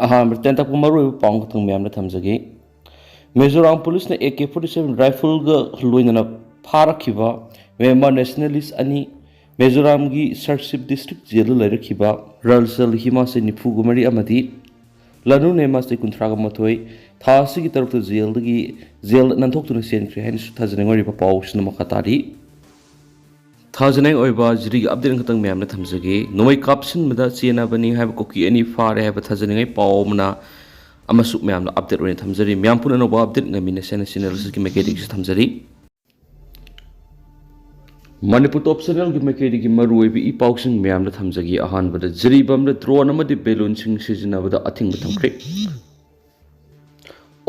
ꯑꯍꯥꯟꯕ ꯇꯦꯟꯇꯛꯄ ꯃꯔꯨꯑꯣꯏꯕ ꯄꯥꯎ ꯈꯛꯇꯪ ꯃꯌꯥꯝꯗ ꯊꯝꯖꯒꯦ ꯃꯤꯖꯣꯔꯥꯝ ꯄꯨꯂꯤꯁꯅ AK-47 ꯔꯥꯏꯐꯜꯒ ꯂꯣꯏꯅꯅ ꯐꯥꯔꯛꯈꯤꯕ ꯃ꯭ꯌꯥꯟꯃꯥꯔ ꯅꯦꯁꯅꯦꯂꯤꯁ ꯑꯅꯤ ꯃꯤꯖꯣꯔꯥꯝꯒꯤ ꯁꯔꯁꯤꯞ ꯗꯤꯁꯇ꯭ꯔꯤꯛ ꯖꯦꯜꯗ ꯂꯩꯔꯛꯈꯤꯕ ꯔꯜꯆꯜ ꯍꯤꯃꯥꯁꯦ 94 ꯑꯃꯗꯤ ꯂꯅꯨ ꯅꯦꯃꯥꯁꯦ 38 ꯊꯥ ꯑꯁꯤꯒꯤ 6ꯇ ꯖꯦꯜꯗ ꯅꯟꯊꯣꯛꯇꯨꯅ ꯆꯦꯟꯈ꯭ꯔꯦ ꯍꯥꯏꯅꯁꯨ ꯊꯥꯖꯅꯤꯡ ꯑꯣꯏꯔꯤꯕ ꯄꯥꯎꯁꯤꯅ ꯃꯈꯥ ꯇꯥꯔꯤ ꯊꯥꯖꯅꯤꯡ ꯑꯣꯏꯕ ꯖꯤꯔꯤꯒꯤ ꯑꯞꯗꯦꯠ ꯈꯛꯇꯪ ꯃꯌꯥꯝꯗ ꯊꯝꯖꯒꯦ ꯅꯣꯡꯃꯩ ꯀꯥꯞꯁꯤꯟꯕꯗ ꯆꯦꯟꯅꯕꯅꯤ ꯍꯥꯏꯕ ꯀꯨꯀꯤ ꯑꯅꯤ ꯐꯥꯔꯦ ꯍꯥꯏꯕ ꯊꯥꯖꯅꯤꯡꯉꯥꯏ ꯄꯥꯎ ꯑꯃꯅ ꯑꯃꯁꯨ ꯃꯌꯥꯝꯅ ꯑꯞꯗꯦꯠ ꯑꯣꯏꯅ ꯊꯝꯖꯔꯤ ꯃꯌꯥꯝ ꯄꯨꯟꯅ ꯑꯅꯧꯕ ꯑꯞꯗꯦꯠ ꯉꯝꯃꯤꯟꯅꯁꯦꯅ ꯆꯦꯅꯦꯜ ꯑꯁꯤꯒꯤ ꯃꯥꯏꯀꯩꯗꯒꯤꯁꯨ ꯊꯝꯖꯔꯤ ꯃꯅꯤꯄꯨꯔ ꯇꯣꯞ ꯆꯦꯅꯦꯜꯒꯤ ꯃꯥꯏꯀꯩꯗꯒꯤ ꯃꯔꯨꯑꯣꯏꯕ ꯏ ꯄꯥꯎꯁꯤꯡ ꯃꯌꯥꯝꯗ ꯊꯝꯖꯒꯦ ꯑꯍꯥꯟꯕꯗ ꯖꯤꯔꯤꯕꯝꯗ ꯗ꯭ꯔꯣꯟ ꯑꯃꯗꯤ ꯕꯦꯂꯨꯟꯁꯤꯡ ꯁꯤꯖꯤꯟꯅꯕꯗ ꯑꯊꯤꯡꯕ ꯊꯝꯈ꯭ꯔꯦ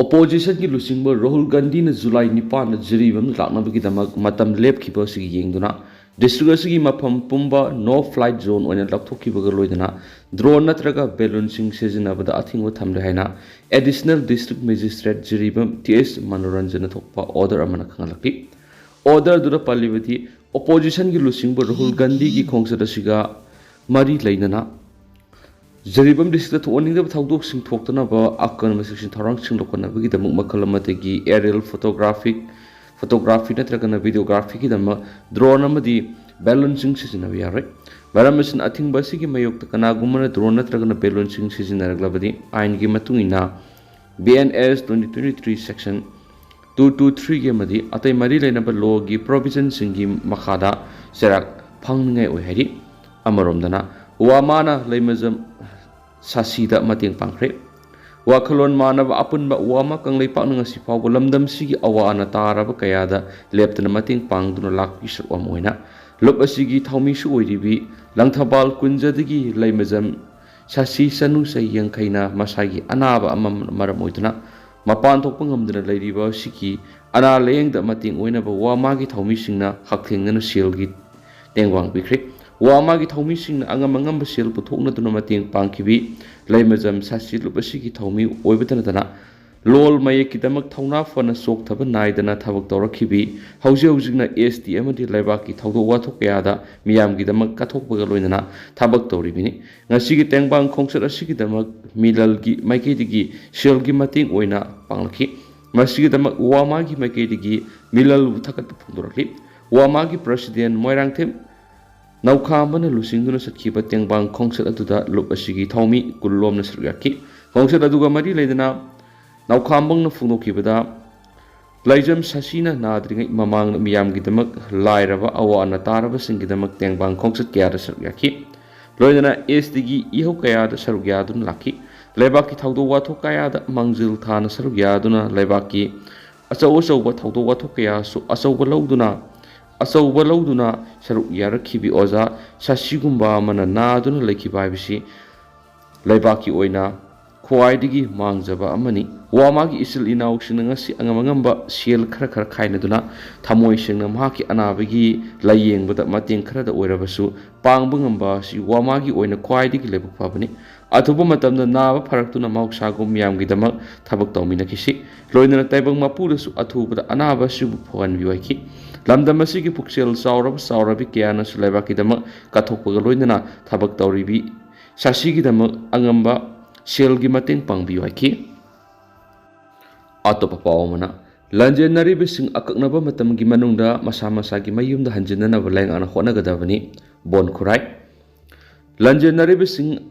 ꯑꯣꯄꯣꯖꯤꯁꯟꯒꯤ ꯂꯨꯆꯤꯡꯕ ꯔꯥꯍꯨꯜ ꯒꯥꯟꯙꯤꯅ ꯖꯨꯂꯥꯏ 9ꯗ ꯖꯤꯔꯤꯕꯝꯗ ꯂꯥꯛꯅꯕꯒꯤꯗꯃꯛ ꯃꯇꯝ ꯂꯦꯞꯈꯤꯕ ꯑꯁꯤꯒꯤ ꯌꯦꯡꯗꯨꯅ ꯗꯤꯁꯇ꯭ꯔꯤꯛ ꯑꯁꯤꯒꯤ ꯃꯐꯝ ꯄꯨꯝꯕ ꯅꯣ ꯐ꯭ꯂꯥꯏꯠ ꯖꯣꯟ ꯑꯣꯏꯅ ꯂꯧꯊꯣꯛꯈꯤꯕꯒ ꯂꯣꯏꯅꯅ ꯗ꯭ꯔꯣꯟ ꯅꯠꯇ꯭ꯔꯒ ꯕꯦꯂꯨꯟꯁꯤꯡ ꯁꯤꯖꯤꯟꯅꯕꯗ ꯑꯊꯤꯡꯕ ꯊꯝꯂꯦ ꯍꯥꯏꯅ additional district magistrate Jiribam TS ꯃꯅꯣꯔꯟꯖꯟꯅ ꯊꯣꯛꯄ ꯑꯣꯔꯗꯔ ꯑꯃꯅ ꯈꯪꯍꯜꯂꯛꯂꯤ ꯑꯣꯔꯗꯔꯗꯨꯗ ꯄꯜꯂꯤꯕꯗꯤ ꯑꯣꯄꯣꯖꯤꯁꯟꯒꯤ ꯂꯨꯆꯤꯡꯕ ꯔꯥꯍꯨꯜ ꯒꯥꯟꯙꯤꯒꯤ ꯈꯣꯡꯆꯠ ꯑꯁꯤꯒ ꯃꯔꯤ ꯂꯩꯅꯅ ꯖꯤꯔꯤꯕꯝ ꯗꯤꯁꯇ꯭ꯔꯤꯛꯇ ꯊꯣꯛꯍꯟꯅꯤꯡꯗꯕ ꯊꯧꯗꯣꯛꯁꯤꯡ ꯊꯣꯛꯇꯅꯕ ꯑꯀꯟꯕꯁꯤꯡ ꯊꯧꯔꯥꯡꯁꯤꯡ ꯂꯧꯈꯠꯅꯕꯒꯤꯗꯃꯛ ꯃꯈꯜ ꯑꯃꯗꯒꯤ ꯑꯦꯔꯤꯌꯦꯜ ꯐꯣꯇꯣꯒ꯭ꯔꯥꯐꯤ ꯅꯠꯇ꯭ꯔꯒꯅ ꯚꯤꯗꯤꯑꯣꯒ꯭ꯔꯥꯐꯤꯒꯤꯗꯃꯛ ꯗ꯭ꯔꯣꯟ ꯑꯃꯗꯤ ꯕꯦꯂꯨꯟꯁꯤꯡ ꯁꯤꯖꯤꯟꯅꯕ ꯌꯥꯔꯣꯏ ꯃꯔꯝ ꯑꯁꯤꯅ ꯑꯊꯤꯡꯕ ꯑꯁꯤꯒꯤ ꯃꯥꯌꯣꯛꯇ ꯀꯅꯥꯒꯨꯝꯕꯅ ꯗ꯭ꯔꯣꯟ ꯅꯠꯇ꯭ꯔꯒꯅ ꯕꯦꯂꯨꯟꯁꯤꯡ ꯁꯤꯖꯤꯟꯅꯔꯛꯂꯕꯗꯤ ꯑꯥꯏꯟꯒꯤ ꯃꯇꯨꯡ ꯏꯟꯅ BNS 2023 ꯁꯦꯛꯁꯟ 223 ꯑꯃꯗꯤ ꯑꯇꯩ ꯃꯔꯤ ꯂꯩꯅꯕ ꯂꯣꯒꯤ ꯄ꯭ꯔꯣꯚꯤꯖꯟꯁꯤꯡꯒꯤ ꯃꯈꯥꯗ ꯆꯩꯔꯥꯛ ꯐꯪꯅꯤꯡꯉꯥꯏ ꯑꯣꯏ ꯍꯥꯏꯔꯤ ꯑꯃꯔꯣꯝꯗꯅ ꯋꯥꯃꯥꯅ ꯂꯩꯃꯖꯝ ꯁꯥꯁꯤꯗ ꯃꯇꯦꯡ ꯄꯥꯡꯈ꯭ꯔꯦ ꯋꯥꯈꯜꯂꯣꯟ ꯃꯥꯟꯅꯕ ꯑꯄꯨꯟꯕ ꯋꯥꯃꯥ ꯀꯪꯂꯩꯄꯥꯛꯅ ꯉꯁꯤ ꯐꯥꯎꯕ ꯂꯝꯗꯝꯁꯤꯒꯤ ꯑꯋꯥ ꯑꯅꯥ ꯇꯥꯔꯕ ꯀꯌꯥꯗ ꯂꯦꯞꯇꯅ ꯃꯇꯦꯡ ꯄꯥꯡꯗꯨꯅ ꯂꯥꯛꯄꯒꯤ ꯁꯔꯨꯛ ꯑꯃ ꯑꯣꯏꯅ ꯂꯨꯞ ꯑꯁꯤꯒꯤ ꯊꯧꯃꯤꯁꯨ ꯑꯣꯏꯔꯤꯕꯤ ꯂꯪꯊꯕꯥꯜ ꯀꯨꯟꯖꯗꯒꯤ ꯂꯩꯃꯖꯝ ꯁꯥꯁꯤ ꯆꯅꯨ ꯆꯍꯤ 50ꯅ ꯃꯁꯥꯒꯤ ꯑꯅꯥꯕ ꯑꯃ ꯃꯔꯝ ꯑꯣꯏꯗꯨꯅ ꯃꯄꯥꯟ ꯊꯣꯛꯄ ꯉꯝꯗꯅ ꯂꯩꯔꯤꯕ ꯑꯁꯤꯒꯤ ꯑꯅꯥ ꯂꯥꯌꯦꯡꯗ ꯃꯇꯦꯡ ꯑꯣꯏꯅꯕ ꯋꯥꯃꯥꯒꯤ ꯊꯧꯃꯤꯁꯤꯡꯅ ꯍꯛꯊꯦꯡꯅꯅ ꯁꯦꯜꯒꯤ ꯇꯦꯡꯕꯥꯡ ꯄꯤꯈ꯭ꯔꯦ ꯋꯥꯃꯥꯒꯤ ꯊꯧꯃꯤꯁꯤꯡꯅ ꯑꯉꯝꯕ ꯁꯦꯜ ꯄꯨꯊꯣꯛꯅꯗꯨꯅ ꯃꯇꯦꯡ ꯄꯥꯡꯈꯤꯕꯤ ꯂꯩꯃꯖꯝ ꯁꯥꯁꯤ ꯂꯨꯞ ꯑꯁꯤꯒꯤ ꯊꯧꯃꯤ ꯑꯣꯏꯕꯇ ꯅꯠꯇꯅ ꯂꯣꯜ ꯃꯌꯦꯛꯀꯤꯗꯃꯛ ꯊꯧꯅꯥ ꯐꯅ ꯆꯣꯛꯊꯕ ꯅꯥꯏꯗꯅ ꯊꯕꯛ ꯇꯧꯔꯛꯈꯤꯕꯤ ꯍꯧꯖꯤꯛꯅ ST ꯑꯃꯗꯤ ꯂꯩꯕꯥꯛꯀꯤ ꯊꯧꯗꯣꯛ ꯋꯥꯊꯣꯛ ꯀꯌꯥꯗ ꯃꯤꯌꯥꯝꯒꯤꯗꯃꯛ ꯀꯠꯊꯣꯛꯄꯒ ꯂꯣꯏꯅꯅ ꯊꯕꯛ ꯇꯧꯔꯤꯕꯅꯤ ꯉꯁꯤꯒꯤ ꯇꯦꯡꯕꯥꯡ ꯈꯣꯡꯆꯠ ꯑꯁꯤꯒꯤꯗꯃꯛ ꯃꯤꯂꯜꯒꯤ ꯃꯥꯏꯀꯩꯗꯒꯤ ꯁꯦꯜꯒꯤ ꯃꯇꯦꯡ ꯑꯣꯏꯅ ꯄꯥꯡꯂꯛꯈꯤ ꯃꯁꯤꯒꯤꯗꯃꯛ ꯋꯥꯃꯥꯒꯤ ꯃꯥꯏꯀꯩꯗꯒꯤ ꯃꯤꯂꯜꯕꯨ ꯊꯥꯒꯠꯄ ꯐꯣꯡꯗꯣꯔꯛꯂꯤ ꯋꯥꯃꯥꯒꯤ ꯄ꯭ꯔꯁꯤꯗꯦꯟ ꯃꯣꯏꯔꯥꯡꯊꯦꯝ ꯅꯧꯈꯥꯝꯕꯅ ꯂꯨꯆꯤꯡꯗꯨꯅ ꯆꯠꯈꯤꯕ ꯇꯦꯡꯕꯥꯡ ꯈꯣꯡꯆꯠ ꯑꯗꯨꯗ ꯂꯨꯞ ꯑꯁꯤꯒꯤ ꯊꯧꯃꯤ ꯀꯨꯟꯂꯣꯝꯅ ꯁꯔꯨꯛ ꯌꯥꯈꯤ ꯈꯣꯡꯆꯠ ꯑꯗꯨꯒ ꯃꯔꯤ ꯂꯩꯅꯅ ꯅꯧꯈꯥꯝꯕꯪꯅ ꯐꯣꯡꯗꯣꯛꯈꯤꯕꯗ ꯂꯩꯖꯝ ꯁꯥꯁꯤꯅ ꯅꯥꯗ꯭ꯔꯤꯉꯩ ꯃꯃꯥꯡꯗ ꯃꯤꯌꯥꯝꯒꯤꯗꯃꯛ ꯂꯥꯏꯔꯕ ꯑꯋꯥ ꯑꯅꯥ తారꯕꯁꯤꯡꯒꯤꯗꯃꯛ ꯇꯦꯡꯕꯥꯡ ꯈꯣꯡꯆꯠ ꯀꯌꯥꯗ ꯁꯔꯨꯛ ꯌꯥꯈꯤ ꯂꯣꯏꯅꯅ STꯒꯤ ꯏꯍꯧ ꯀꯌꯥꯗ ꯁꯔꯨꯛ ꯌꯥꯗꯨꯅ ꯂꯥꯛꯈꯤ ꯂꯩꯕꯥꯛꯀꯤ ꯊꯧꯗꯣꯛ ꯋꯥꯊꯣꯛ ꯀꯌꯥꯗ ꯃꯥꯡꯖꯤꯜ ꯊꯥꯅ ꯁꯔꯨꯛ ꯌꯥꯗꯨꯅ ꯂꯩꯕꯥꯛꯀꯤ ꯑꯆꯧꯕ ꯊꯧꯗꯣꯛ ꯋꯥꯊꯣꯛ ꯀꯌꯥꯁꯨ ꯑꯆꯧꯕ ꯂꯧꯗꯨꯅ ꯁꯔꯨꯛ ꯌꯥꯔꯛꯈꯤꯕꯤ ꯑꯣꯖꯥ ꯁꯥꯁꯤꯒꯨꯝꯕ ꯑꯃꯅ ꯅꯥꯗꯨꯅ ꯂꯩꯈꯤꯕ ꯍꯥꯏꯕꯁꯤ ꯂꯩꯕꯥꯛꯀꯤ ꯑꯣꯏꯅ ꯈ꯭ꯋꯥꯏꯗꯒꯤ ꯃꯥꯡꯖꯕ ꯑꯃꯅꯤ ꯋꯥꯃꯥꯒꯤ ꯏꯆꯤꯜ ꯏꯅꯥꯎꯁꯤꯡꯅ ꯉꯁꯤ ꯑꯉꯝꯕ ꯁꯦꯜ ꯈꯔ ꯈꯥꯏꯅꯗꯨꯅ ꯊꯃꯣꯏ ꯁꯦꯡꯅ ꯃꯍꯥꯛꯀꯤ ꯑꯅꯥꯕꯒꯤ ꯂꯥꯌꯦꯡꯕꯗ ꯃꯇꯦꯡ ꯈꯔꯗ ꯑꯣꯏꯔꯕꯁꯨ ꯄꯥꯡꯕ ꯉꯝꯕ ꯑꯁꯤ ꯋꯥꯃꯥꯒꯤ ꯑꯣꯏꯅ ꯈ꯭ꯋꯥꯏꯗꯒꯤ ꯂꯥꯏꯕꯛ ꯐꯕꯅꯤ ꯑꯊꯨꯕ ꯃꯇꯝꯗ ꯅꯥꯕ ꯐꯔꯛꯇꯨꯅ ꯃꯍꯧꯁꯥꯒꯨꯝ ꯃꯤꯌꯥꯝꯒꯤꯗꯃꯛ ꯊꯕꯛ ꯇꯧꯃꯤꯟꯅꯈꯤꯁꯤ ꯂꯣꯏꯅꯅ ꯇꯥꯏꯕꯪ ꯃꯄꯨꯗꯁꯨ ꯑꯊꯨꯕꯗ ꯑꯅꯥꯕ ꯑꯁꯤꯕꯨ ꯐꯍꯟꯕꯤꯌꯨ ꯍꯥꯏꯈꯤ ꯂꯝꯗꯝ ꯑꯁꯤꯒꯤ ꯄꯨꯛꯆꯦꯜ ꯆꯥꯎꯔꯕꯤ ꯀꯌꯥꯅꯁꯨ ꯂꯩꯕꯥꯛꯀꯤꯗꯃꯛ ꯀꯠꯊꯣꯛꯄꯒ ꯂꯣꯏꯅꯅ ꯊꯕꯛ ꯇꯧꯔꯤꯕꯤ ꯁꯥꯁꯤꯒꯤꯗꯃꯛ ꯑꯉꯝꯕ ꯁꯦꯜꯒꯤ ꯃꯇꯦꯡ ꯄꯥꯡꯕꯤꯌꯨ ꯍꯥꯏꯈꯤ ꯑꯇꯣꯞꯄ ꯄꯥꯎ ꯑꯃꯅ ꯂꯟꯖꯦꯟꯅꯔꯤꯕꯁꯤꯡ ꯑꯀꯛꯅꯕ ꯃꯇꯝꯒꯤ ꯃꯅꯨꯡꯗ ꯃꯁꯥꯒꯤ ꯃꯌꯨꯝꯗ ꯍꯟꯖꯤꯟꯅꯅꯕ ꯂꯥꯏꯉꯥꯛꯅ ꯍꯣꯠꯅꯒꯗꯕꯅꯤ ꯕꯣꯟ ꯈꯨꯔꯥꯏ ꯂꯟꯖꯦꯟꯅꯔꯤꯕꯁꯤꯡ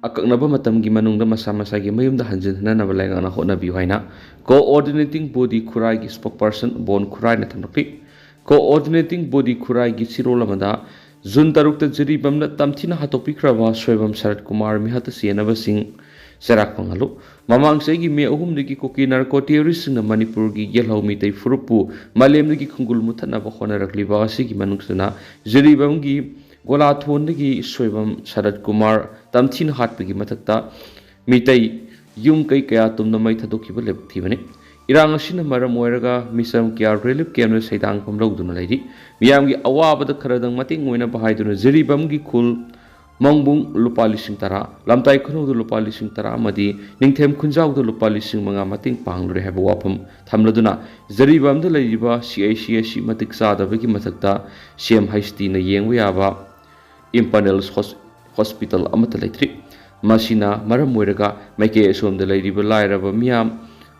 ꯑꯀꯛꯅꯕ ꯃꯇꯝꯒꯤ ꯃꯅꯨꯡꯗ ꯃꯁꯥꯒꯤ ꯃꯌꯨꯝꯗ ꯍꯟꯖꯤꯟꯅꯅꯕ ꯂꯥꯏꯉꯥꯛꯅ ꯍꯣꯠꯅꯕꯤꯌꯨ ꯍꯥꯏꯅ ꯀꯣꯑꯣꯔꯗꯤꯅꯦꯇꯤꯡ ꯕꯣꯗꯤ ꯈꯨꯔꯥꯏꯒꯤ ꯁ꯭ꯄꯣꯛꯄꯔꯁꯟ ꯕꯣꯟ ꯈꯨꯔꯥꯏꯅ ꯊꯝꯂꯛꯂꯤ ꯀꯣꯑꯣꯔꯗꯤꯅꯦꯇꯤꯡ ꯕꯣꯗꯤ ꯈꯨꯔꯥꯏꯒꯤ ꯆꯤꯔꯣꯜ ꯑꯃꯗ ꯖꯨꯟ 6ꯇ ꯖꯤꯔꯤꯕꯝꯅ ꯇꯝꯊꯤꯅ ꯍꯥꯠꯇꯣꯛꯄꯤꯈ꯭ꯔꯕ ꯁꯣꯏꯕꯝ ꯁꯔꯠ ꯀꯨꯃꯥꯔ ꯃꯤꯍꯠꯇ ꯆꯦꯟꯅꯕꯁꯤꯡ ꯆꯩꯔꯥꯛ ꯐꯪꯍꯜꯂꯨ ꯃꯃꯥꯡ ꯆꯍꯤꯒꯤ ꯃꯦ 3ꯗꯒꯤ ꯀꯨꯀꯤ ꯅꯥꯔꯀꯣ ꯇꯦꯔꯣꯔꯤꯁꯁꯤꯡꯅ ꯃꯅꯤꯄꯨꯔꯒꯤ ꯌꯦꯜꯍꯧ ꯃꯤꯇꯩ ꯐꯨꯔꯨꯞꯄꯨ ꯃꯥꯂꯦꯝꯗꯒꯤ ꯈꯨꯡꯒꯨꯜ ꯃꯨꯠꯊꯠꯅꯕ ꯍꯣꯠꯅꯔꯛꯂꯤꯕ ꯑꯁꯤꯒꯤ ꯃꯅꯨꯡꯗ ꯖꯤꯔꯤꯕꯝꯒꯤ ꯒꯣꯂꯥꯊꯣꯟꯗꯒꯤ ꯁꯣꯏꯕꯝ ꯁꯔꯠ ꯀꯨꯃꯥꯔ ꯇꯝꯊꯤꯅ ꯍꯥꯠꯄꯒꯤ ꯃꯊꯛꯇ ꯃꯤꯇꯩ ꯌꯨꯝ ꯀꯩ ꯀꯌꯥ ꯇꯨꯝꯅ ꯃꯩ ꯊꯥꯗꯣꯛꯈꯤꯕ ꯂꯥꯏꯕꯛ ꯊꯤꯕꯅꯤ ꯏꯔꯥꯡ ꯑꯁꯤꯅ ꯃꯔꯝ ꯑꯣꯏꯔꯒ ꯃꯤꯆꯝ ꯀꯦꯌꯔ ꯔꯤꯂꯤꯐ ꯀꯦꯝꯞꯅ ꯁꯩꯗꯥꯡꯐꯝ ꯂꯧꯗꯨꯅ ꯂꯩꯔꯤ ꯃꯤꯌꯥꯝꯒꯤ ꯑꯋꯥꯕꯗ ꯈꯔꯗꯪ ꯃꯇꯦꯡ ꯑꯣꯏꯅꯕ ꯍꯥꯏꯗꯨꯅ ꯖꯤꯔꯤꯕꯝꯒꯤ ꯈꯨꯜ ꯃꯪꯕꯨꯡ ꯂꯨꯄꯥ 10,000 ꯂꯝꯇꯥꯏ ꯈꯨꯅꯧꯗ ꯂꯨꯄꯥ 10,000 ꯑꯃꯗꯤ ꯅꯤꯡꯊꯦꯝ ꯈꯨꯟꯖꯥꯎꯗ ꯂꯨꯄꯥ 5,000 ꯃꯇꯦꯡ ꯄꯥꯡꯂꯨꯔꯦ ꯍꯥꯏꯕ ꯋꯥꯐꯝ ꯊꯝꯂꯗꯨꯅ ꯖꯤꯔꯤꯕꯝꯗ ꯂꯩꯔꯤꯕ CIC ꯑꯁꯤ ꯃꯇꯤꯛ ꯆꯥꯗꯕꯒꯤ ꯃꯊꯛꯇ CM HTꯅ ꯌꯦꯡꯕ ꯌꯥꯕ ꯏꯝꯄꯥꯅꯦꯜ ꯍꯣꯁꯄꯤꯇꯥꯜ ꯑꯃꯠꯇ ꯂꯩꯇ꯭ꯔꯤ ꯃꯁꯤꯅ ꯃꯔꯝ ꯑꯣꯏꯔꯒ ꯃꯥꯏꯀꯩ ꯑꯁꯣꯝꯗ ꯂꯩꯔꯤꯕ ꯂꯥꯏꯔꯕ ꯃꯤꯌꯥꯝ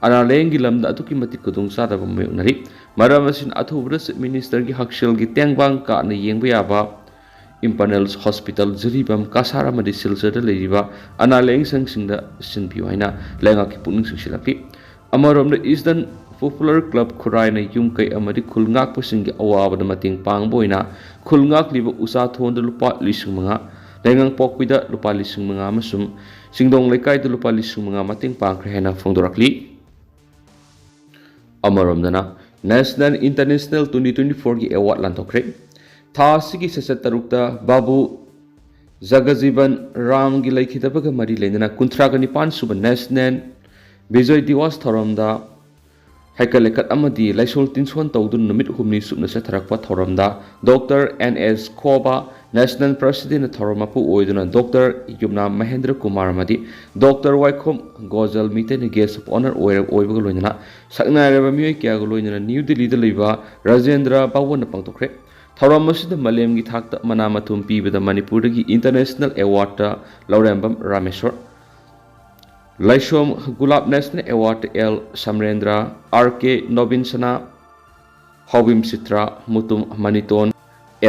ꯑꯅꯥ ꯂꯥꯌꯦꯡꯒꯤ ꯂꯝꯗ ꯑꯗꯨꯛꯀꯤ ꯃꯇꯤꯛ ꯈꯨꯗꯣꯡꯆꯥꯗꯕ ꯃꯥꯌꯣꯛꯅꯔꯤ ꯃꯔꯝ ꯑꯁꯤꯅ ꯑꯊꯨꯕꯗ ꯆꯤꯞ ꯃꯤꯅꯤꯁꯇꯔꯒꯤ ꯍꯛꯁꯦꯜꯒꯤ ꯇꯦꯡꯕꯥꯡ ꯀꯥꯠꯅ ꯌꯦꯡꯕ ꯌꯥꯕ ꯏꯝꯄꯥꯅꯦꯜ ꯍꯣꯁꯄꯤꯇꯥꯜ ꯖꯤꯔꯤꯕꯥꯝ ꯀꯁꯥꯔ ꯑꯃꯗꯤ ꯁꯤꯜꯆꯔꯗ ꯂꯩꯔꯤꯕ ꯑꯅꯥ ꯂꯥꯌꯦꯡꯁꯪꯁꯤꯡꯗ ꯁꯤꯟꯕꯤꯌꯨ ꯍꯥꯏꯅ ꯂꯩꯉꯥꯛꯀꯤ ꯄꯨꯛꯅꯤꯡ ꯆꯤꯡꯁꯤꯜꯂꯛꯂꯤ ꯑꯃꯔꯣꯝꯗ ꯏꯁꯇꯔꯟ ꯄꯣꯄꯨꯂꯔ ꯀ꯭ꯂꯕ ꯈꯨꯔꯥꯏꯅ ꯌꯨꯝꯀꯩ ꯑꯃꯗꯤ ꯈꯨꯜ ꯉꯥꯛꯄꯁꯤꯡꯒꯤ ꯑꯋꯥꯕꯗ ꯃꯇꯦꯡ ꯄꯥꯡꯕ ꯑꯣꯏꯅ ꯈꯨꯜ ꯉꯥꯛꯂꯤꯕ ꯎꯆꯥꯊꯣꯟꯗ ꯂꯨꯄꯥ 5,000 ꯂꯩꯉꯥꯡꯄꯣꯛꯄꯤꯗ ꯂꯨꯄꯥ 5,000 ꯑꯃꯁꯨꯡ ꯆꯤꯡꯗꯣꯡ ꯂꯩꯀꯥꯏꯗ ꯂꯨꯄꯥ 5,000 ꯃꯇꯦꯡ ꯄꯥꯡꯈ꯭ꯔꯦ ꯍꯥꯏꯅ ꯐꯣꯡꯗꯣꯔꯛꯂꯤ ꯑꯃꯔꯣꯝꯗꯅ ꯅꯦꯁꯅꯦꯜ ꯏꯟꯇꯔꯅꯦꯁꯅꯦꯜ 2024ꯒꯤ ꯑꯦꯋꯥꯔꯗ ꯂꯥꯟꯊꯣꯛꯈ꯭ꯔꯦ ꯊꯥ ꯑꯁꯤꯒꯤ ꯁꯦꯁꯟ 6ꯇ ꯕꯥꯕꯨ ꯖꯒꯖꯤꯕꯟ ꯔꯥꯝꯒꯤ ꯂꯩꯈꯤꯗꯕꯒ ꯃꯔꯤ ꯂꯩꯅꯅ 39 ꯁꯨꯕ ꯅꯦꯁꯅꯦꯜ ꯕꯤꯖꯣꯏ ꯗꯤꯋꯥꯁ ꯊꯧꯔꯝꯗ ꯍꯩꯀꯠ ꯂꯩꯀꯠ ꯑꯃꯗꯤ ꯂꯩꯁꯣꯜ ꯇꯤꯟꯁꯣꯟ ꯇꯧꯗꯨꯅ ꯅꯨꯃꯤꯠ 6ꯅꯤ ꯁꯨꯞꯅ ꯆꯠꯊꯔꯛꯄ ꯊꯧꯔꯝꯗ ꯗꯣꯛꯇꯔ NS ꯈꯣꯕꯥ ꯅꯦꯁꯅꯦꯜ ꯄ꯭ꯔꯁꯤꯗꯦꯟꯠꯅ ꯊꯧꯔꯝ ꯃꯄꯨ ꯑꯣꯏꯗꯨꯅ ꯗꯣꯛꯇꯔ ꯌꯨꯝꯅꯥꯝ ꯃꯍꯦꯟꯗ꯭ꯔ ꯀꯨꯃꯥꯔ ꯑꯃꯗꯤ doctor Waikhom ꯒꯣꯖꯜ ꯃꯤꯇꯩꯅ guest of honour ꯑꯣꯏꯕꯒ ꯂꯣꯏꯅꯅ ꯁꯛꯅꯥꯏꯔꯕ ꯃꯤꯑꯣꯏ ꯀꯌꯥꯒ ꯂꯣꯏꯅꯅ ꯅ꯭ꯌꯨ ꯗꯤꯜꯂꯤꯗ ꯂꯩꯕ ꯔꯥꯖꯦꯟꯗ꯭ꯔ ꯕꯥꯋꯟꯅ ꯄꯥꯡꯊꯣꯛꯈ꯭ꯔꯦ ꯊꯧꯔꯝ ꯑꯁꯤꯗ ꯃꯥꯂꯦꯝꯒꯤ ꯊꯥꯛꯇ ꯃꯅꯥ ꯃꯊꯨꯝ ꯄꯤꯕꯗ ꯃꯅꯤꯄꯨꯔꯗꯒꯤ ꯏꯟꯇꯔꯅꯦꯁꯅꯦꯜ ꯑꯦꯋꯥꯔꯗꯇ Lourembam Rameshwar Laisom Gulap national award L Samarendra RK ꯅꯣꯕꯤꯟꯁꯅꯥ ꯍꯥꯎꯕꯤꯝ ꯆꯤꯇ꯭ꯔꯥ ꯃꯨꯇꯨꯝ ꯃꯅꯤꯇꯣꯟ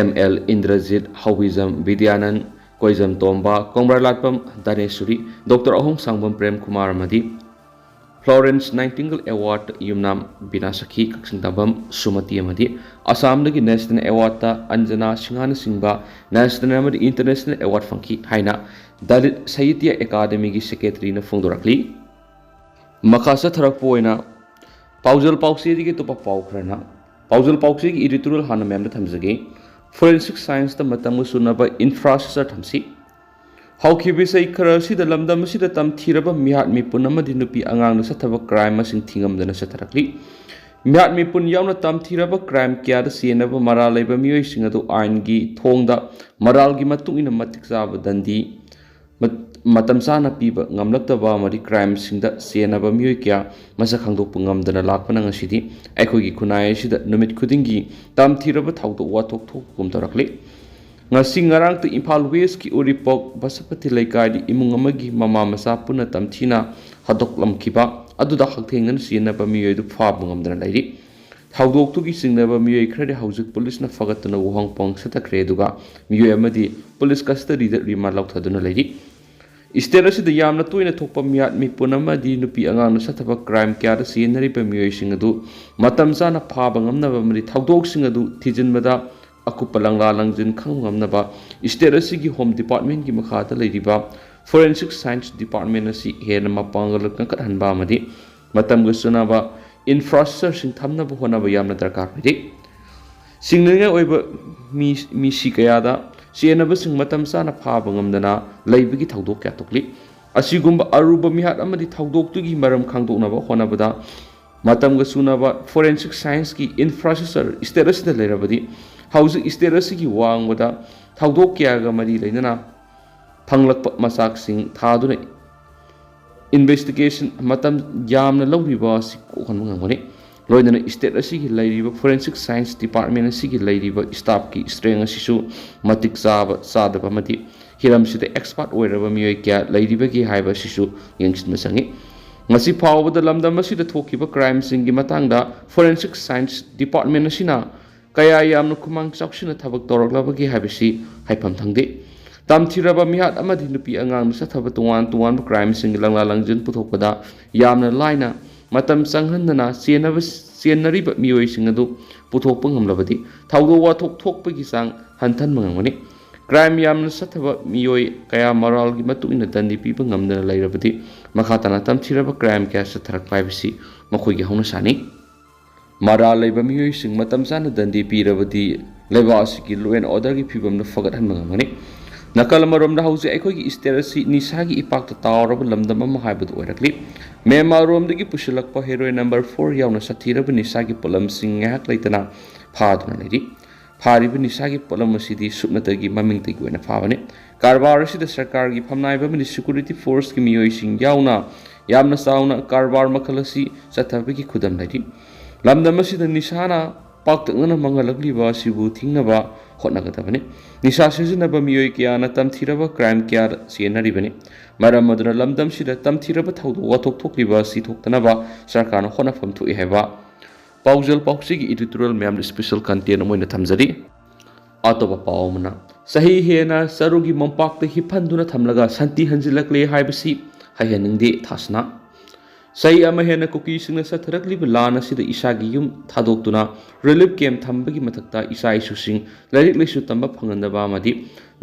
ML ꯏꯟꯗ꯭ꯔꯖꯤꯠ ꯍꯥꯎꯕꯤꯖꯝ ꯕꯤꯗ꯭ꯌꯥꯅꯟ ꯀꯣꯏꯖꯝ ꯇꯣꯝꯕ ꯀꯣꯡꯕ꯭ꯔꯂꯥꯠꯄꯝ ꯗꯥꯅꯦꯁꯨꯔꯤ ꯗꯣꯛꯇꯔ ꯑꯍꯣꯡ ꯁꯥꯡꯕꯝ ꯄ꯭ꯔꯦꯝ ꯀꯨꯃꯥꯔ ꯑꯃꯗꯤ Florence Nightingale award Yumnam Binashakhi ꯀꯛꯆꯤꯡꯗꯥꯕꯝ ꯁꯨꯃꯇꯤ ꯑꯃꯗꯤ ꯑꯁꯥꯝꯗꯒꯤ ꯅꯦꯁꯅꯦꯜ ꯑꯦꯋꯥꯔꯗꯇ ꯑꯟꯖꯅꯥ ꯁꯤꯡꯍꯥꯅꯆꯤꯡꯕ ꯅꯦꯁꯅꯦꯜ ꯑꯃꯗꯤ ꯏꯟꯇꯔꯅꯦꯁꯅꯦꯜ ꯑꯦꯋꯥꯔꯗ ꯐꯪꯈꯤ ꯍꯥꯏꯅ ꯗꯂꯤꯠ ꯁꯥꯍꯤꯇ꯭ꯌ ꯑꯦꯀꯥꯗꯃꯤꯒꯤ ꯁꯦꯀ꯭ꯔꯦꯇꯔꯤꯅ ꯐꯣꯡꯗꯣꯔꯛꯂꯤ ꯃꯈꯥ ꯆꯠꯊꯔꯛꯄ ꯑꯣꯏꯅ ꯄꯥꯎꯖꯦꯜ ꯄꯥꯎꯆꯦꯗꯒꯤ ꯑꯇꯣꯞꯄ ꯄꯥꯎ ꯈꯔꯅ ꯄꯥꯎꯖꯦꯜ ꯄꯥꯎꯆꯦꯒꯤ ꯏꯗꯤꯇꯣꯔꯤꯌꯦꯜ ꯍꯥꯟꯅ ꯃꯌꯥꯝꯗ ꯊꯝꯖꯒꯦ ꯐꯣꯔꯦꯟꯁꯤꯛ ꯁꯥꯏꯟꯁꯇ ꯃꯇꯝꯒ ꯆꯨꯅꯕ ꯏꯟꯐ꯭ꯔꯥꯁ꯭ꯇ꯭ꯔꯛꯆꯔ ꯊꯝꯁꯤ ꯍꯧꯈꯤꯕ ꯆꯍꯤ ꯈꯔ ꯑꯁꯤꯗ ꯂꯝꯗꯝ ꯑꯁꯤꯗ ꯇꯝꯊꯤꯔꯕ ꯃꯤꯍꯥꯠ ꯃꯤꯄꯨꯟ ꯑꯃꯗꯤ ꯅꯨꯄꯤ ꯑꯉꯥꯡꯗ ꯆꯠꯊꯕ ꯀ꯭ꯔꯥꯏꯝ ꯃꯁꯤꯡ ꯊꯤꯉꯝꯗꯅ ꯆꯠꯊꯔꯛꯂꯤ ꯃꯤꯍꯥꯠ ꯃꯤꯄꯨꯟ ꯌꯥꯎꯅ ꯇꯝꯊꯤꯔꯕ ꯀ꯭ꯔꯥꯏꯝ ꯀꯌꯥꯗ ꯆꯦꯟꯅꯕ ꯃꯔꯥꯜ ꯂꯩꯕ ꯃꯤꯑꯣꯏꯁꯤꯡ ꯑꯗꯨ ꯑꯥꯏꯟꯒꯤ ꯊꯣꯡꯗ ꯃꯔꯥꯜꯒꯤ ꯃꯇꯨꯡ ꯏꯟꯅ ꯃꯇꯤꯛ ꯆꯥꯕ ꯗꯟꯗꯤ ꯃꯇꯝ ꯆꯥꯅ ꯄꯤꯕ ꯉꯝꯂꯛꯇꯕ ꯑꯃꯗꯤ ꯀ꯭ꯔꯥꯏꯝꯁꯤꯡꯗ ꯆꯦꯟꯅꯕ ꯃꯤꯑꯣꯏ ꯀꯌꯥ ꯃꯁꯛ ꯈꯪꯗꯣꯛꯄ ꯉꯝꯗꯅ ꯂꯥꯛꯄꯅ ꯉꯁꯤꯗꯤ ꯑꯩꯈꯣꯏꯒꯤ ꯈꯨꯟꯅꯥꯏ ꯑꯁꯤꯗ ꯅꯨꯃꯤꯠ ꯈꯨꯗꯤꯡꯒꯤ ꯇꯝꯊꯤꯔꯕ ꯊꯧꯗꯣꯛ ꯋꯥꯊꯣꯛ ꯊꯣꯛꯄꯒꯨꯝ ꯇꯧꯔꯛꯂꯤ ꯉꯁꯤ ꯉꯔꯥꯡꯇ ꯏꯝꯐꯥꯜ ꯋꯦꯁꯀꯤ ꯎꯔꯤꯄꯣꯛ ꯕꯁꯄꯇꯤ ꯂꯩꯀꯥꯏꯗ ꯏꯃꯨꯡ ꯑꯃꯒꯤ ꯃꯃꯥ ꯃꯆꯥ ꯄꯨꯟꯅ ꯇꯝꯊꯤꯅ ꯍꯥꯠꯇꯣꯛꯂꯝꯈꯤꯕ ꯑꯗꯨꯗ ꯍꯛꯊꯦꯡꯅꯅ ꯆꯦꯟꯅꯕ ꯃꯤꯑꯣꯏ ꯑꯗꯨ ꯐꯥꯕ ꯉꯝꯗꯅ ꯂꯩꯔꯤ ꯊꯧꯗꯣꯛꯇꯨꯒꯤ ꯆꯤꯡꯅꯕ ꯃꯤꯑꯣꯏ ꯈꯔꯗꯤ ꯍꯧꯖꯤꯛ ꯄꯨꯂꯤꯁꯅ ꯐꯒꯠꯇꯨꯅ ꯋꯥꯍꯪꯄꯥꯎ ꯆꯠꯊꯈ꯭ꯔꯦ ꯑꯗꯨꯒ ꯃꯤꯑꯣꯏ ꯑꯃꯗꯤ ꯄꯨꯂꯤꯁ ꯀꯁꯇꯗꯤꯗ ꯔꯤꯃꯥꯟꯗ ꯂꯧꯊꯗꯨꯅ ꯂꯩꯔꯤ ꯏꯁꯇꯦꯠ ꯑꯁꯤꯗ ꯌꯥꯝꯅ ꯇꯣꯏꯅ ꯊꯣꯛꯄ ꯃꯤꯍꯥꯠ ꯃꯤꯄꯨꯟ ꯑꯃꯗꯤ ꯅꯨꯄꯤ ꯑꯉꯥꯡꯅ ꯆꯠꯊꯕ ꯀ꯭ꯔꯥꯏꯝ ꯀꯌꯥꯗ ꯆꯦꯟꯅꯔꯤꯕ ꯃꯤꯑꯣꯏꯁꯤꯡ ꯑꯗꯨ ꯃꯇꯝ ꯆꯥꯅ ꯐꯥꯕ ꯉꯝꯅꯕ ꯑꯃꯗꯤ ꯊꯧꯗꯣꯛꯁꯤꯡ ꯑꯗꯨ ꯊꯤꯖꯤꯟꯕꯗ ꯑꯀꯨꯞꯄ ꯂꯪꯂꯥ ꯂꯪꯖꯤꯟ ꯈꯪꯕ ꯉꯝꯅꯕ ꯏꯁꯇꯦꯠ ꯑꯁꯤꯒꯤ ꯍꯣꯝ ꯗꯤꯄꯥꯔꯠꯃꯦꯟꯠꯀꯤ ꯃꯈꯥꯗ ꯂꯩꯔꯤꯕ ꯐꯣꯔꯦꯟꯁꯤꯛ ꯁꯥꯏꯟꯁ ꯗꯤꯄꯥꯔꯠꯃꯦꯟꯠ ꯑꯁꯤ ꯍꯦꯟꯅ ꯃꯄꯥꯡꯒꯜ ꯀꯟꯈꯠꯍꯟꯕ ꯑꯃꯗꯤ ꯃꯇꯝꯒ ꯆꯨꯅꯕ ꯏꯟꯐ꯭ꯔꯥꯁ꯭ꯇ꯭ꯔꯛꯆꯔꯁꯤꯡ ꯊꯝꯅꯕ ꯍꯣꯠꯅꯕ ꯌꯥꯝꯅ ꯗꯔꯀꯥꯔ ꯑꯣꯏꯔꯤ ꯁꯤꯡꯅꯅꯤꯡꯉꯥꯏ ꯑꯣꯏꯕ ꯃꯤꯁꯤ ꯀꯌꯥꯗ ꯆꯦꯟꯅꯕꯁꯤꯡ ꯃꯇꯝ ꯆꯥꯅ ꯐꯥꯕ ꯉꯝꯗꯅ ꯂꯩꯕꯒꯤ ꯊꯧꯗꯣꯛ ꯀꯌꯥ ꯊꯣꯛꯂꯤ ꯑꯁꯤꯒꯨꯝꯕ ꯑꯔꯨꯕ ꯃꯤꯍꯥꯠ ꯑꯃꯗꯤ ꯊꯧꯗꯣꯛꯇꯨꯒꯤ ꯃꯔꯝ ꯈꯪꯗꯣꯛꯅꯕ ꯍꯣꯠꯅꯕꯗ ꯃꯇꯝꯒ ꯆꯨꯅꯕ ꯐꯣꯔꯦꯟꯁꯤꯛ ꯁꯥꯏꯟꯁꯀꯤ ꯏꯟꯐ꯭ꯔꯥꯁ꯭ꯇ꯭ꯔꯛꯆꯔ ꯏꯁꯇꯦꯠ ꯑꯁꯤꯗ ꯂꯩꯔꯕꯗꯤ ꯍꯧꯖꯤꯛ ꯏꯁꯇꯦꯠ ꯑꯁꯤꯒꯤ ꯋꯥꯡꯃꯗ ꯊꯧꯗꯣꯛ ꯀꯌꯥꯒ ꯃꯔꯤ ꯂꯩꯅꯅ ꯐꯪꯂꯛꯄ ꯃꯆꯥꯛꯁꯤꯡ ꯊꯥꯗꯨꯅ ꯏꯟꯚꯦꯁꯇꯤꯒꯦꯁꯟ ꯃꯇꯝ ꯌꯥꯝꯅ ꯂꯧꯔꯤꯕ ꯑꯁꯤ ꯀꯣꯛꯍꯟꯕ ꯉꯝꯒꯅꯤ ꯂꯣꯏꯅꯅ ꯏꯁꯇꯦꯠ ꯑꯁꯤꯒꯤ ꯂꯩꯔꯤꯕ ꯐꯣꯔꯦꯟꯁꯤꯛ ꯁꯥꯏꯟꯁ ꯗꯤꯄꯥꯔꯠꯃꯦꯟꯠ ꯑꯁꯤꯒꯤ ꯂꯩꯔꯤꯕ ꯁ꯭ꯇꯥꯐꯀꯤ ꯁ꯭ꯇꯔꯦꯡ ꯑꯁꯤꯁꯨ ꯃꯇꯤꯛ ꯆꯥꯗꯕ ꯑꯃꯗꯤ ꯍꯤꯔꯝꯁꯤꯗ ꯑꯦꯛꯁꯄꯥꯔꯠ ꯑꯣꯏꯔꯕ ꯃꯤꯑꯣꯏ ꯀꯌꯥ ꯂꯩꯔꯤꯕꯒꯦ ꯍꯥꯏꯕ ꯑꯁꯤꯁꯨ ꯌꯦꯡꯁꯤꯟꯕ ꯆꯪꯏ ꯉꯁꯤ ꯐꯥꯎꯕꯗ ꯂꯝꯗꯝ ꯑꯁꯤꯗ ꯊꯣꯛꯈꯤꯕ ꯀ꯭ꯔꯥꯏꯝꯁꯤꯡꯒꯤ ꯃꯇꯥꯡꯗ ꯐꯣꯔꯦꯟꯁꯤꯛ ꯁꯥꯏꯟꯁ ꯗꯤꯄꯥꯔꯠꯃꯦꯟꯠ ꯑꯁꯤꯅ ꯀꯌꯥ ꯌꯥꯝꯅ ꯈꯨꯃꯥꯡ ꯆꯥꯎꯁꯤꯟꯅ ꯊꯕꯛ ꯇꯧꯔꯛꯂꯕꯒꯦ ꯍꯥꯏꯕꯁꯤ ꯍꯥꯏꯐꯝ ꯊꯝꯗꯦ ꯇꯝꯊꯤꯔꯕ ꯃꯤꯍꯥꯠ ꯑꯃꯗꯤ ꯅꯨꯄꯤ ꯑꯉꯥꯡꯅ ꯆꯠꯊꯕ ꯇꯣꯉꯥꯟ ꯇꯣꯉꯥꯟꯕ ꯀ꯭ꯔꯥꯏꯝꯁꯤꯡꯒꯤ ꯂꯪꯂꯥ ꯂꯪꯖꯤꯟ ꯄꯨꯊꯣꯛꯄꯗ ꯌꯥꯝꯅ ꯂꯥꯏꯅ ꯃꯇꯝ ꯆꯪꯍꯟꯗꯅ ꯆꯦꯟꯅꯔꯤꯕ ꯃꯤꯑꯣꯏꯁꯤꯡ ꯑꯗꯨ ꯄꯨꯊꯣꯛꯄ ꯉꯝꯂꯕꯗꯤ ꯊꯧꯗꯣꯛ ꯋꯥꯊꯣꯛ ꯊꯣꯛꯄꯒꯤ ꯆꯥꯡ ꯍꯟꯊꯍꯟꯕ ꯉꯝꯒꯅꯤ ꯀ꯭ꯔꯥꯏꯝ ꯌꯥꯝꯅ ꯆꯠꯊꯕ ꯃꯤꯑꯣꯏ ꯀꯌꯥ ꯃꯔꯥꯜꯒꯤ ꯃꯇꯨꯡ ꯏꯟꯅ ꯗꯟꯗꯤ ꯄꯤꯕ ꯉꯝꯗꯅ ꯂꯩꯔꯕꯗꯤ ꯃꯈꯥ ꯇꯥꯅ ꯇꯝꯊꯤꯔꯕ ꯀ꯭ꯔꯥꯏꯝ ꯀꯌꯥ ꯆꯠꯊꯔꯛꯄ ꯍꯥꯏꯕꯁꯤ ꯃꯈꯣꯏꯒꯤ ꯍꯧꯅꯁꯥꯅꯤ ꯃꯔꯥꯜ ꯂꯩꯕ ꯃꯤꯑꯣꯏꯁꯤꯡ ꯃꯇꯝ ꯆꯥꯅ ꯗꯟꯗꯤ ꯄꯤꯔꯕꯗꯤ ꯂꯩꯕꯥꯛ ꯑꯁꯤꯒꯤ ꯂꯣ ꯑꯦꯟ ꯑꯣꯔꯗꯔꯒꯤ ꯐꯤꯕꯝꯗ ꯐꯒꯠꯍꯟꯕ ꯉꯝꯒꯅꯤ ꯅꯥꯀꯜ ꯑꯃꯔꯣꯝꯗ ꯍꯧꯖꯤꯛ ꯑꯩꯈꯣꯏꯒꯤ ꯏꯁꯇꯦꯠ ꯑꯁꯤ ꯅꯤꯁꯥꯒꯤ ꯏꯄꯥꯛꯇ ꯇꯥꯎꯔꯕ ꯂꯝꯗꯝ ꯑꯃ ꯍꯥꯏꯕꯗꯨ ꯑꯣꯏꯔꯛꯂꯤ ꯃ꯭ꯌꯥꯟꯃꯥꯔꯔꯣꯝꯗꯒꯤ ꯄꯨꯁꯤꯜꯂꯛꯄ ꯍꯦꯔꯣꯏꯟ ꯅꯝꯕꯔ 4 ꯌꯥꯎꯅ ꯁꯥꯊꯤꯔꯕ ꯅꯤꯁꯥꯒꯤ ꯄꯣꯠꯂꯝꯁꯤꯡ ꯉꯥꯏꯍꯥꯛ ꯂꯩꯇꯅ ꯐꯥꯗꯨꯅ ꯂꯩꯔꯤ ꯐꯥꯔꯤꯕ ꯅꯤꯁꯥꯒꯤ ꯄꯣꯠꯂꯝ ꯑꯁꯤꯗꯤ ꯁꯨꯞꯅꯇꯒꯤ ꯃꯃꯤꯡꯇꯒꯤ ꯑꯣꯏꯅ ꯐꯥꯕꯅꯤ ꯀꯔꯕꯥꯔ ꯑꯁꯤꯗ ꯁꯔꯀꯥꯔꯒꯤ ꯐꯝꯅꯥꯏꯕ ꯑꯃꯗꯤ ꯁꯦꯀ꯭ꯌꯨꯔꯤꯇꯤ ꯐꯣꯔꯁꯀꯤ ꯃꯤꯑꯣꯏꯁꯤꯡ ꯌꯥꯎꯅ ꯌꯥꯝꯅ ꯆꯥꯎꯅ ꯀꯔꯕꯥꯔ ꯃꯈꯜ ꯑꯁꯤ ꯆꯠꯊꯕꯒꯤ ꯈꯨꯗꯝ ꯂꯩꯔꯤ ꯂꯝꯗꯝ ꯑꯁꯤꯗ ꯅꯤꯁꯥꯅ पाक्तक्नना मंगलक्लिबा सिबु थिंगनबा होटनागदबनि निशा सिजनबा मियोय कियाना तमथिरबा क्राइम किया सेनरिबनि मरम मदुना लमदम सिदा तमथिरबा थौदो वाथोक थोकलिबा सिथोक्तनबा सरकारना होनाफम थोइ हेबा पाउजल पाउसिगी एडिटोरियल मैम स्पेशल कंटेंट मोइना थमजरी अतोबा पावमना सही हेना सरुगी मंपाक्ते हिफंदुना थमलगा शांति हंजिलकले हाइबसी हायनिंगदे थासना सही अमा हेना कुकी सिंगना सथरकलिब लाना सिदा इसागी युम थादोक्तुना रिलीफ कैम्प थंबगी मथक्ता इसा इशुसिंग लाइरिक लेसु तंबा फंगनदबा अमदि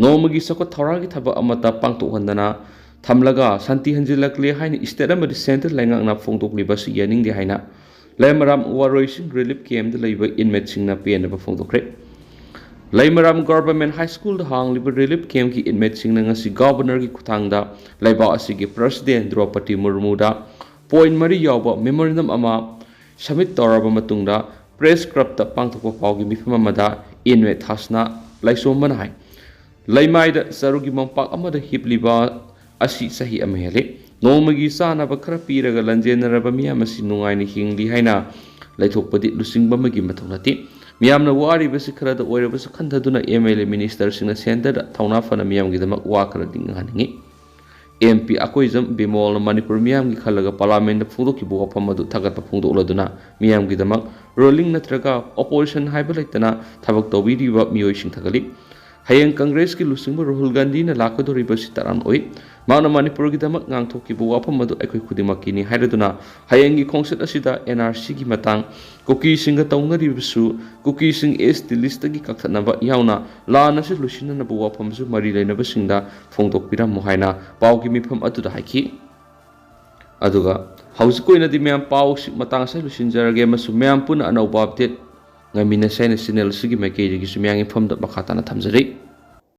नोमगी सको थौरागी थबा अमता पांगतोहंदना थमलगा शांति हंजिलकले हाइना स्टेट अमदि सेंट्रल लाइंगांगना फोंदोक्लिबसु यानिंगदे हाइना लैमराम वारोइसिंग रिलीफ कैम्प लैब इनमेट सिंगना पेनबा फोंदोक्रे लैमराम गवर्नमेंट हाई स्कूल हांगलिब रिलीफ कैम्प की इनमेट सिंगना गवर्नर की खुथांगदा लैबा असिगे प्रेसिडेंट द्रौपदी मुर्मुदा पॉइंट मरी यावबा मेमोरेंडम अमा सबमिट तौरबा मतुंगदा प्रेस क्लबता पांगथोकपा पावगी मिफम अमदा इनमेट थासना लाइसोमबन हाय लैमाइदा सरुगी मंपाक अमदा हिपलिबा असि सही अमहेले नोमगी सानाबा खरा पीरगा लंजेनरबा मियामसि नुंगाइना हिंगली हाइना लैथोकपदि लुसिंगबमगी मथौ नति मियामना वारिबसि खरादा ओइरबसु खंथदुना एमएलए मिनिस्टर सिंगना सेंटर थौना फना मियामगिदमा वा खरा दिंगहानिंगी एमपी अकोइजम बिमोल मणिपुर मियामगी खलगा पार्लियामेंट फोंदोखिबो वफम अदु थागतपा फोंदोलदुना मियामगिदमा रोलिंग नत्रगा ऑपोजिशन हाइबा लैतना थबक तौबिरिबा मियोइसिंग थगली हयेंग कांग्रेस की लुसिंग राहुल गांधी ने लाकदोरिबसि तरान ओइ माना मणिपुर की दमक गांगथोकिबो वाफम अदु अखोइ खुदिमक्किनी हाइरदुना हयेंगी खोंसेट असिदा एनआरसी की मतंग कुकी सिंग तौनरिबसु कुकी सिंग एसटी लिस्ट की कक्थनबा यावना लानसि लुसिननबो वाफमसु मरि लैनबसिंगदा फोंदोकपिरम हाइना पावगी मिफम अदुदा हाइखि अदुगा हौजिकोइनदि म्याम पाव मतंग से लुसिनजरगे मसु म्याम पुन अनौबा update ngami na sai na sinel sigi mai ke gi sumyang infom da makata na thamjari